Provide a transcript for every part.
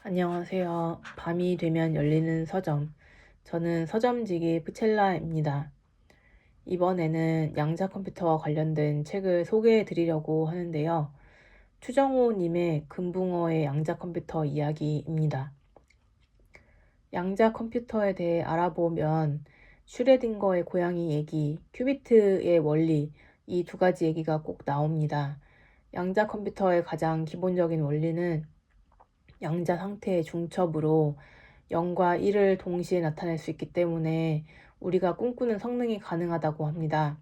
안녕하세요. 밤이 되면 열리는 서점. 저는 서점지기 프첼라입니다. 이번에는 양자 컴퓨터와 관련된 책을 소개해 드리려고 하는데요. 추정호님의 금붕어의 양자 컴퓨터 이야기입니다. 양자 컴퓨터에 대해 알아보면 슈레딩거의 고양이 얘기, 큐비트의 원리, 이 두 가지 얘기가 꼭 나옵니다. 양자 컴퓨터의 가장 기본적인 원리는 양자 상태의 중첩으로 0과 1을 동시에 나타낼 수 있기 때문에 우리가 꿈꾸는 성능이 가능하다고 합니다.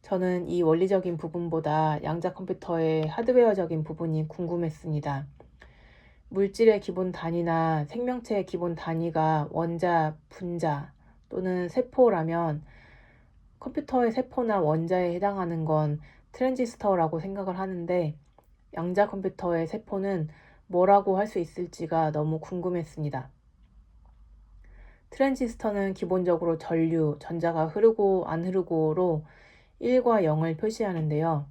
저는 이 원리적인 부분보다 양자 컴퓨터의 하드웨어적인 부분이 궁금했습니다. 물질의 기본 단위나 생명체의 기본 단위가 원자, 분자 또는 세포라면 컴퓨터의 세포나 원자에 해당하는 건 트랜지스터라고 생각을 하는데 양자 컴퓨터의 세포는 뭐라고 할 수 있을지가 너무 궁금했습니다. 트랜지스터는 기본적으로 전류, 전자가 흐르고 안 흐르고로 1과 0을 표시하는데요.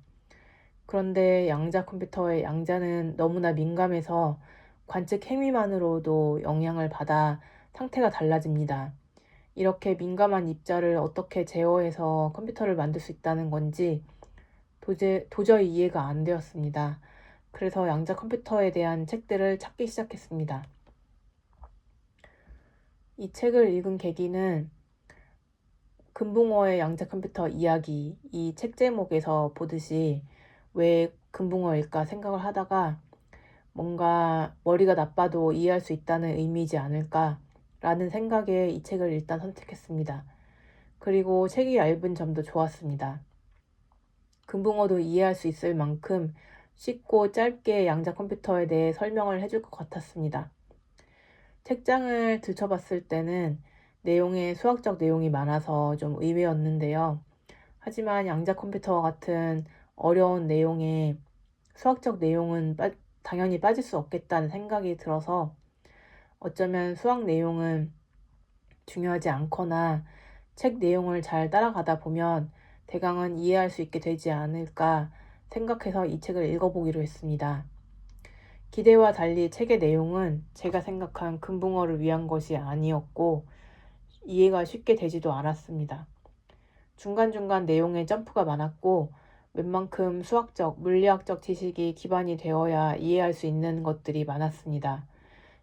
그런데 양자 컴퓨터의 양자는 너무나 민감해서 관측 행위만으로도 영향을 받아 상태가 달라집니다. 이렇게 민감한 입자를 어떻게 제어해서 컴퓨터를 만들 수 있다는 건지 도저히 이해가 안 되었습니다. 그래서 양자 컴퓨터에 대한 책들을 찾기 시작했습니다. 이 책을 읽은 계기는 금붕어의 양자 컴퓨터 이야기, 이 책 제목에서 보듯이 왜 금붕어일까 생각을 하다가 뭔가 머리가 나빠도 이해할 수 있다는 의미이지 않을까라는 생각에 이 책을 일단 선택했습니다. 그리고 책이 얇은 점도 좋았습니다. 금붕어도 이해할 수 있을 만큼 쉽고 짧게 양자 컴퓨터에 대해 설명을 해줄 것 같았습니다. 책장을 들춰봤을 때는 내용에 수학적 내용이 많아서 좀 의외였는데요. 하지만 양자 컴퓨터와 같은 어려운 내용에 수학적 내용은 당연히 빠질 수 없겠다는 생각이 들어서 어쩌면 수학 내용은 중요하지 않거나 책 내용을 잘 따라가다 보면 대강은 이해할 수 있게 되지 않을까 생각해서 이 책을 읽어보기로 했습니다. 기대와 달리 책의 내용은 제가 생각한 금붕어를 위한 것이 아니었고 이해가 쉽게 되지도 않았습니다. 중간중간 내용에 점프가 많았고 웬만큼 수학적, 물리학적 지식이 기반이 되어야 이해할 수 있는 것들이 많았습니다.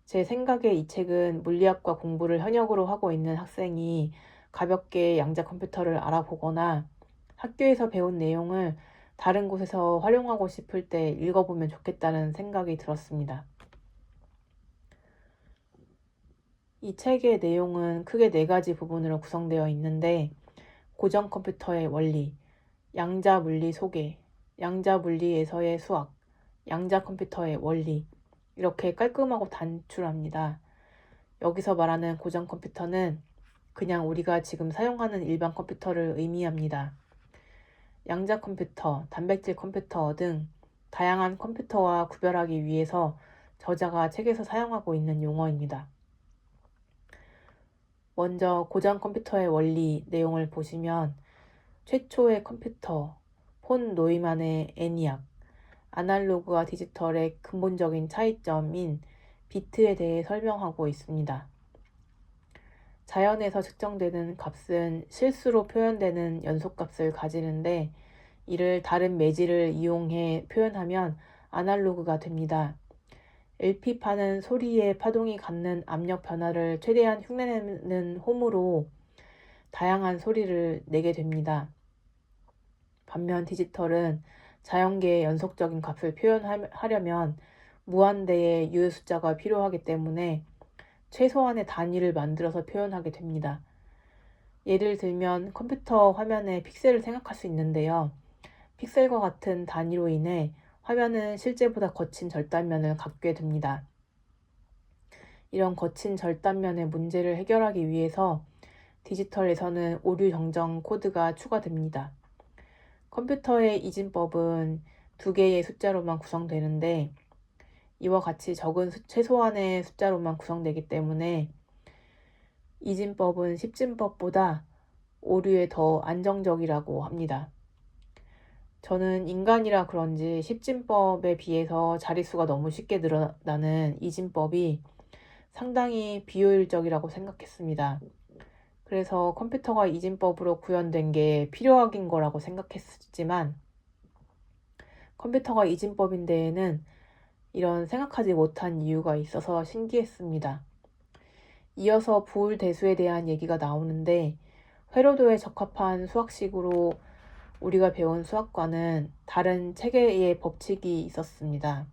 제 생각에 이 책은 물리학과 공부를 현역으로 하고 있는 학생이 가볍게 양자 컴퓨터를 알아보거나 학교에서 배운 내용을 다른 곳에서 활용하고 싶을 때 읽어보면 좋겠다는 생각이 들었습니다. 이 책의 내용은 크게 4가지 부분으로 구성되어 있는데 고정 컴퓨터의 원리, 양자 물리 소개, 양자 물리에서의 수학, 양자 컴퓨터의 원리 이렇게 깔끔하고 단출합니다. 여기서 말하는 고정 컴퓨터는 그냥 우리가 지금 사용하는 일반 컴퓨터를 의미합니다. 양자 컴퓨터, 단백질 컴퓨터 등 다양한 컴퓨터와 구별하기 위해서 저자가 책에서 사용하고 있는 용어입니다. 먼저 고전 컴퓨터의 원리 내용을 보시면 최초의 컴퓨터, 폰 노이만의 애니악, 아날로그와 디지털의 근본적인 차이점인 비트에 대해 설명하고 있습니다. 자연에서 측정되는 값은 실수로 표현되는 연속값을 가지는데 이를 다른 매질을 이용해 표현하면 아날로그가 됩니다. LP판은 소리의 파동이 갖는 압력 변화를 최대한 흉내내는 홈으로 다양한 소리를 내게 됩니다. 반면 디지털은 자연계의 연속적인 값을 표현하려면 무한대의 유효 숫자가 필요하기 때문에 최소한의 단위를 만들어서 표현하게 됩니다. 예를 들면 컴퓨터 화면의 픽셀을 생각할 수 있는데요. 픽셀과 같은 단위로 인해 화면은 실제보다 거친 절단면을 갖게 됩니다. 이런 거친 절단면의 문제를 해결하기 위해서 디지털에서는 오류 정정 코드가 추가됩니다. 컴퓨터의 이진법은 2개의 숫자로만 구성되는데 이와 같이 적은 최소한의 숫자로만 구성되기 때문에 이진법은 10진법보다 오류에 더 안정적이라고 합니다. 저는 인간이라 그런지 십진법에 비해서 자릿수가 너무 쉽게 늘어나는 이진법이 상당히 비효율적이라고 생각했습니다. 그래서 컴퓨터가 이진법으로 구현된 게 필요하긴 거라고 생각했지만 컴퓨터가 이진법인 데에는 이런 생각하지 못한 이유가 있어서 신기했습니다. 이어서 부울대수에 대한 얘기가 나오는데 회로도에 적합한 수학식으로 우리가 배운 수학과는 다른 체계의 법칙이 있었습니다.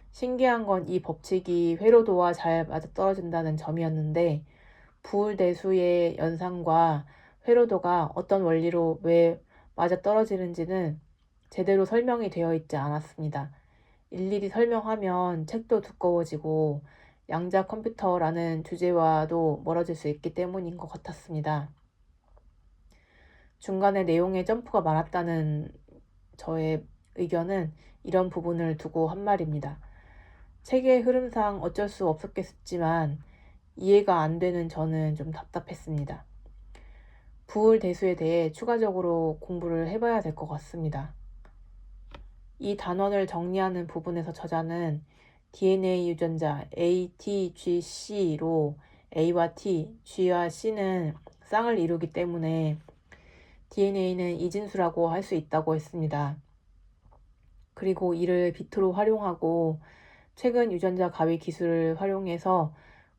신기한 건 이 법칙이 회로도와 잘 맞아떨어진다는 점이었는데 부울대수의 연산과 회로도가 어떤 원리로 왜 맞아떨어지는지는 제대로 설명이 되어 있지 않았습니다. 일일이 설명하면 책도 두꺼워지고 양자 컴퓨터라는 주제와도 멀어질 수 있기 때문인 것 같았습니다. 중간에 내용에 점프가 많았다는 저의 의견은 이런 부분을 두고 한 말입니다. 책의 흐름상 어쩔 수 없었겠지만 이해가 안 되는 저는 좀 답답했습니다. 부울대수에 대해 추가적으로 공부를 해봐야 될 것 같습니다. 이 단원을 정리하는 부분에서 저자는 DNA 유전자 ATGC로 A와 T, G와 C는 쌍을 이루기 때문에 DNA는 이진수라고 할 수 있다고 했습니다. 그리고 이를 비트로 활용하고 최근 유전자 가위 기술을 활용해서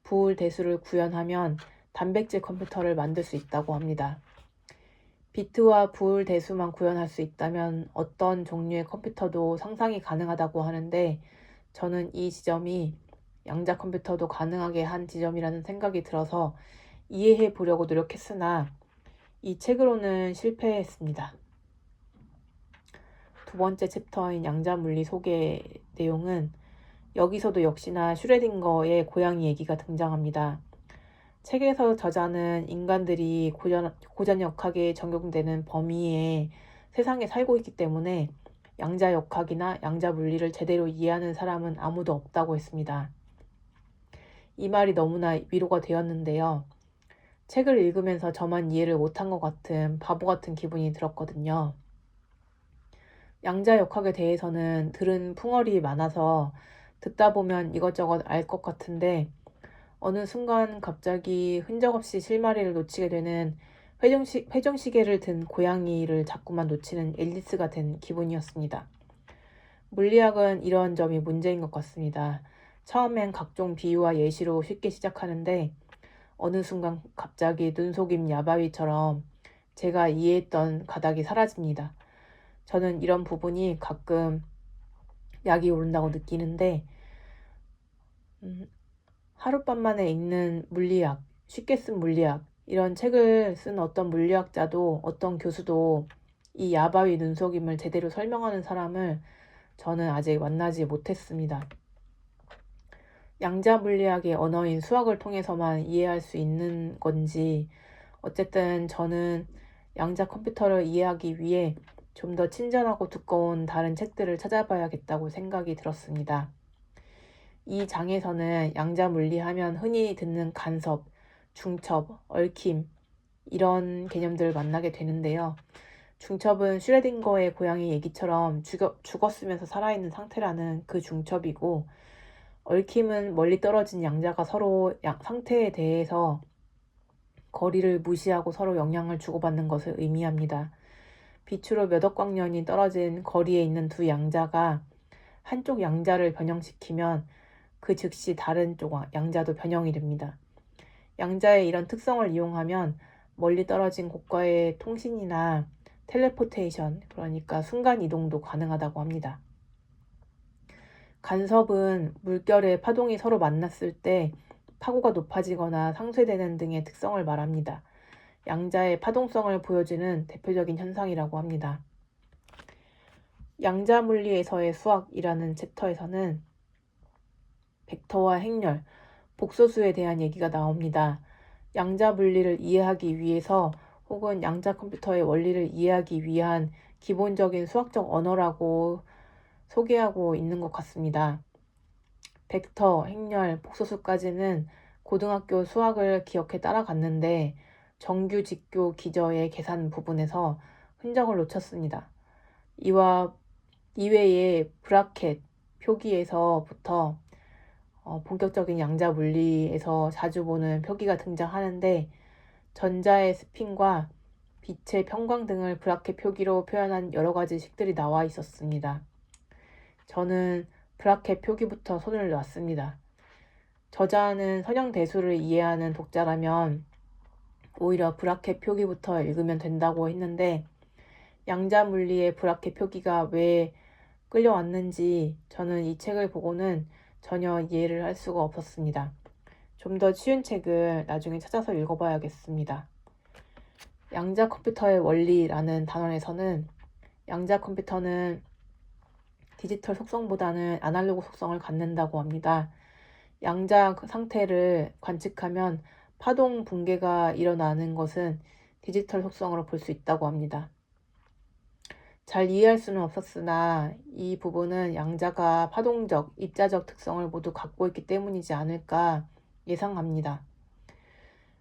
부울대수를 구현하면 단백질 컴퓨터를 만들 수 있다고 합니다. 비트와 부울대수만 구현할 수 있다면 어떤 종류의 컴퓨터도 상상이 가능하다고 하는데 저는 이 지점이 양자 컴퓨터도 가능하게 한 지점이라는 생각이 들어서 이해해 보려고 노력했으나 이 책으로는 실패했습니다. 두 번째 챕터인 양자물리 소개 내용은 여기서도 역시나 슈레딩거의 고양이 얘기가 등장합니다. 책에서 저자는 인간들이 고전역학에 적용되는 범위에 세상에 살고 있기 때문에 양자역학이나 양자물리를 제대로 이해하는 사람은 아무도 없다고 했습니다. 이 말이 너무나 위로가 되었는데요. 책을 읽으면서 저만 이해를 못한 것 같은 바보 같은 기분이 들었거든요. 양자역학에 대해서는 들은 풍월이 많아서 듣다 보면 이것저것 알 것 같은데 어느 순간 갑자기 흔적없이 실마리를 놓치게 되는 회전시계를 든 고양이를 자꾸만 놓치는 앨리스가 된 기분이었습니다. 물리학은 이런 점이 문제인 것 같습니다. 처음엔 각종 비유와 예시로 쉽게 시작하는데 어느 순간 갑자기 눈속임 야바위처럼 제가 이해했던 가닥이 사라집니다. 저는 이런 부분이 가끔 약이 오른다고 느끼는데 하룻밤만에 읽는 물리학, 쉽게 쓴 물리학, 이런 책을 쓴 어떤 물리학자도 어떤 교수도 이 야바위 눈속임을 제대로 설명하는 사람을 저는 아직 만나지 못했습니다. 양자 물리학의 언어인 수학을 통해서만 이해할 수 있는 건지 어쨌든 저는 양자 컴퓨터를 이해하기 위해 좀 더 친절하고 두꺼운 다른 책들을 찾아봐야겠다고 생각이 들었습니다. 이 장에서는 양자 물리하면 흔히 듣는 간섭, 중첩, 얽힘 이런 개념들을 만나게 되는데요. 중첩은 슈레딩거의 고양이 얘기처럼 죽었으면서 살아있는 상태라는 그 중첩이고 얽힘은 멀리 떨어진 양자가 서로 상태에 대해서 거리를 무시하고 서로 영향을 주고받는 것을 의미합니다. 빛으로 몇 억 광년이 떨어진 거리에 있는 두 양자가 한쪽 양자를 변형시키면 그 즉시 다른 쪽 양자도 변형이 됩니다. 양자의 이런 특성을 이용하면 멀리 떨어진 곳과의 통신이나 텔레포테이션, 그러니까 순간이동도 가능하다고 합니다. 간섭은 물결의 파동이 서로 만났을 때 파고가 높아지거나 상쇄되는 등의 특성을 말합니다. 양자의 파동성을 보여주는 대표적인 현상이라고 합니다. 양자물리에서의 수학이라는 챕터에서는 벡터와 행렬, 복소수에 대한 얘기가 나옵니다. 양자물리를 이해하기 위해서 혹은 양자 컴퓨터의 원리를 이해하기 위한 기본적인 수학적 언어라고 소개하고 있는 것 같습니다. 벡터, 행렬, 복소수까지는 고등학교 수학을 기억해 따라갔는데 정규, 직교, 기저의 계산 부분에서 흔적을 놓쳤습니다. 이외에 브라켓 표기에서부터 본격적인 양자 물리에서 자주 보는 표기가 등장하는데 전자의 스핀과 빛의 평광 등을 브라켓 표기로 표현한 여러 가지 식들이 나와 있었습니다. 저는 브라켓 표기부터 손을 놨습니다. 저자는 선형대수를 이해하는 독자라면 오히려 브라켓 표기부터 읽으면 된다고 했는데 양자 물리의 브라켓 표기가 왜 끌려왔는지 저는 이 책을 보고는 전혀 이해를 할 수가 없었습니다. 좀 더 쉬운 책을 나중에 찾아서 읽어봐야겠습니다. 양자 컴퓨터의 원리라는 단원에서는 양자 컴퓨터는 디지털 속성보다는 아날로그 속성을 갖는다고 합니다. 양자 상태를 관측하면 파동 붕괴가 일어나는 것은 디지털 속성으로 볼 수 있다고 합니다. 잘 이해할 수는 없었으나 이 부분은 양자가 파동적, 입자적 특성을 모두 갖고 있기 때문이지 않을까 예상합니다.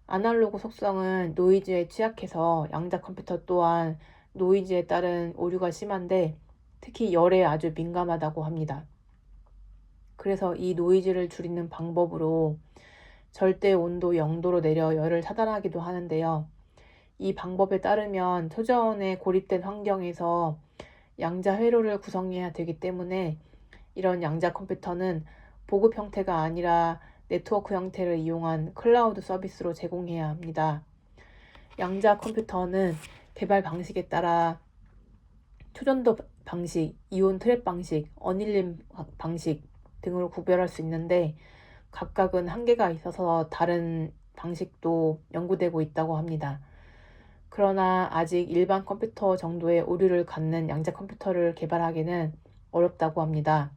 아날로그 속성은 노이즈에 취약해서 양자 컴퓨터 또한 노이즈에 따른 오류가 심한데 특히 열에 아주 민감하다고 합니다. 그래서 이 노이즈를 줄이는 방법으로 절대 온도 0도로 내려 열을 차단하기도 하는데요. 이 방법에 따르면 초저온에 고립된 환경에서 양자 회로를 구성해야 되기 때문에 이런 양자 컴퓨터는 보급 형태가 아니라 네트워크 형태를 이용한 클라우드 서비스로 제공해야 합니다. 양자 컴퓨터는 개발 방식에 따라 초전도 방식, 이온 트랩 방식, 어닐림 방식 등으로 구별할 수 있는데 각각은 한계가 있어서 다른 방식도 연구되고 있다고 합니다. 그러나 아직 일반 컴퓨터 정도의 오류를 갖는 양자 컴퓨터를 개발하기는 어렵다고 합니다.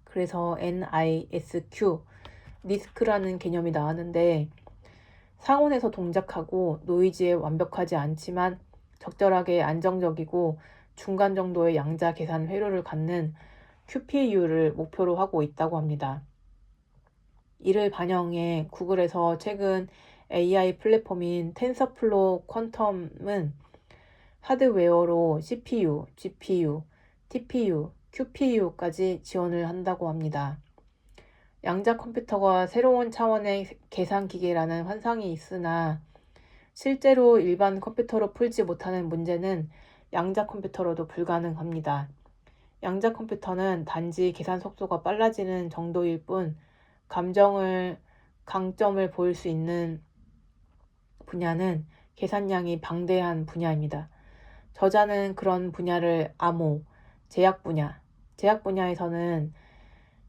그래서 NISQ, 니스크라는 개념이 나왔는데 상온에서 동작하고 노이즈에 완벽하지 않지만 적절하게 안정적이고 중간 정도의 양자 계산 회로를 갖는 QPU를 목표로 하고 있다고 합니다. 이를 반영해 구글에서 최근 AI 플랫폼인 텐서플로우 퀀텀은 하드웨어로 CPU, GPU, TPU, QPU까지 지원을 한다고 합니다. 양자 컴퓨터가 새로운 차원의 계산 기계라는 환상이 있으나 실제로 일반 컴퓨터로 풀지 못하는 문제는 양자 컴퓨터로도 불가능합니다. 양자 컴퓨터는 단지 계산 속도가 빨라지는 정도일 뿐 강점을 보일 수 있는 분야는 계산량이 방대한 분야입니다. 저자는 그런 분야를 암호, 제약 분야에서는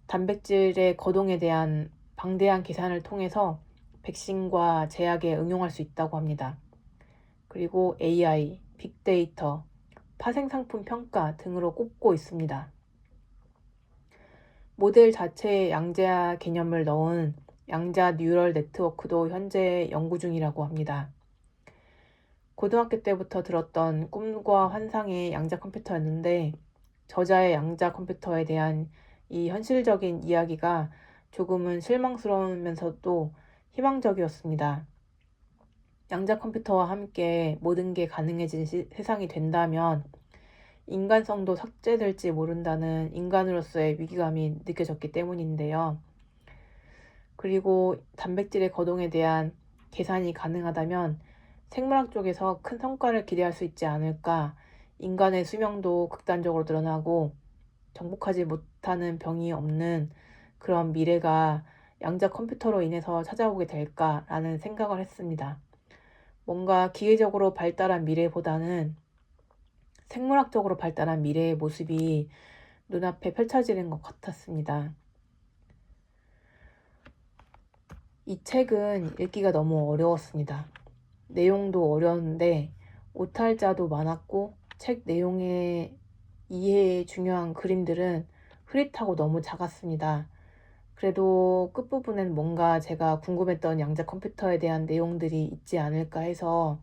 단백질의 거동에 대한 방대한 계산을 통해서 백신과 제약에 응용할 수 있다고 합니다. 그리고 AI, 빅데이터, 파생상품 평가 등으로 꼽고 있습니다. 모델 자체에 양자 개념을 넣은 양자 뉴럴 네트워크도 현재 연구 중이라고 합니다. 고등학교 때부터 들었던 꿈과 환상의 양자 컴퓨터였는데 저자의 양자 컴퓨터에 대한 이 현실적인 이야기가 조금은 실망스러우면서도 희망적이었습니다. 양자 컴퓨터와 함께 모든 게 가능해진 세상이 된다면 인간성도 삭제될지 모른다는 인간으로서의 위기감이 느껴졌기 때문인데요. 그리고 단백질의 거동에 대한 계산이 가능하다면 생물학 쪽에서 큰 성과를 기대할 수 있지 않을까. 인간의 수명도 극단적으로 늘어나고 정복하지 못하는 병이 없는 그런 미래가 양자 컴퓨터로 인해서 찾아오게 될까라는 생각을 했습니다. 뭔가 기계적으로 발달한 미래보다는 생물학적으로 발달한 미래의 모습이 눈앞에 펼쳐지는 것 같았습니다. 이 책은 읽기가 너무 어려웠습니다. 내용도 어려웠는데 오탈자도 많았고 책 내용의 이해에 중요한 그림들은 흐릿하고 너무 작았습니다. 그래도 끝부분엔 뭔가 제가 궁금했던 양자 컴퓨터에 대한 내용들이 있지 않을까 해서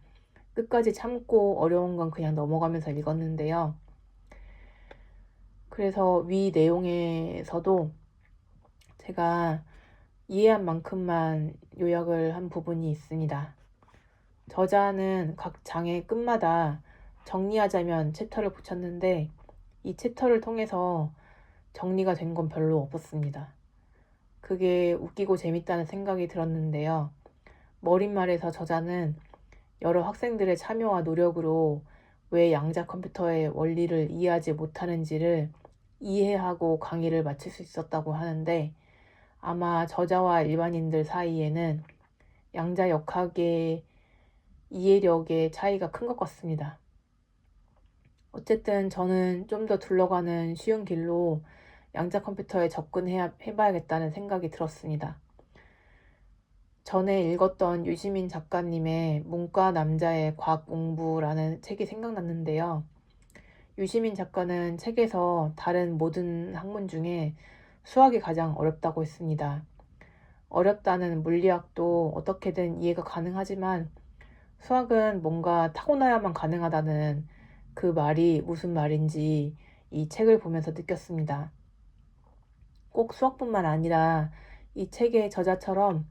끝까지 참고 어려운 건 그냥 넘어가면서 읽었는데요. 그래서 위 내용에서도 제가 이해한 만큼만 요약을 한 부분이 있습니다. 저자는 각 장의 끝마다 정리하자면 챕터를 붙였는데 이 챕터를 통해서 정리가 된 건 별로 없었습니다. 그게 웃기고 재밌다는 생각이 들었는데요. 머릿말에서 저자는 여러 학생들의 참여와 노력으로 왜 양자 컴퓨터의 원리를 이해하지 못하는지를 이해하고 강의를 마칠 수 있었다고 하는데 아마 저자와 일반인들 사이에는 양자 역학의 이해력의 차이가 큰 것 같습니다. 어쨌든 저는 좀 더 둘러가는 쉬운 길로 양자 컴퓨터에 접근해봐야겠다는 생각이 들었습니다. 전에 읽었던 유시민 작가님의 문과 남자의 과학 공부라는 책이 생각났는데요. 유시민 작가는 책에서 다른 모든 학문 중에 수학이 가장 어렵다고 했습니다. 어렵다는 물리학도 어떻게든 이해가 가능하지만 수학은 뭔가 타고나야만 가능하다는 그 말이 무슨 말인지 이 책을 보면서 느꼈습니다. 꼭 수학뿐만 아니라 이 책의 저자처럼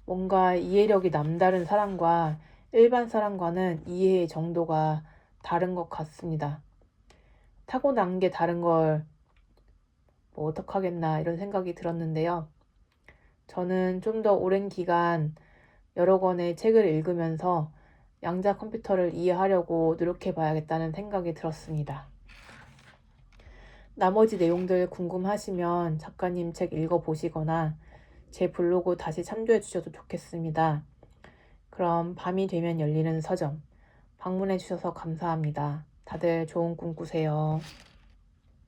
뭔가 이해력이 남다른 사람과 일반 사람과는 이해의 정도가 다른 것 같습니다. 타고난 게 다른 걸 뭐 어떡하겠나 이런 생각이 들었는데요. 저는 좀 더 오랜 기간 여러 권의 책을 읽으면서 양자 컴퓨터를 이해하려고 노력해 봐야겠다는 생각이 들었습니다. 나머지 내용들 궁금하시면 작가님 책 읽어보시거나 제 블로그 다시 참조해 주셔도 좋겠습니다. 그럼 밤이 되면 열리는 서점 방문해 주셔서 감사합니다. 다들 좋은 꿈 꾸세요.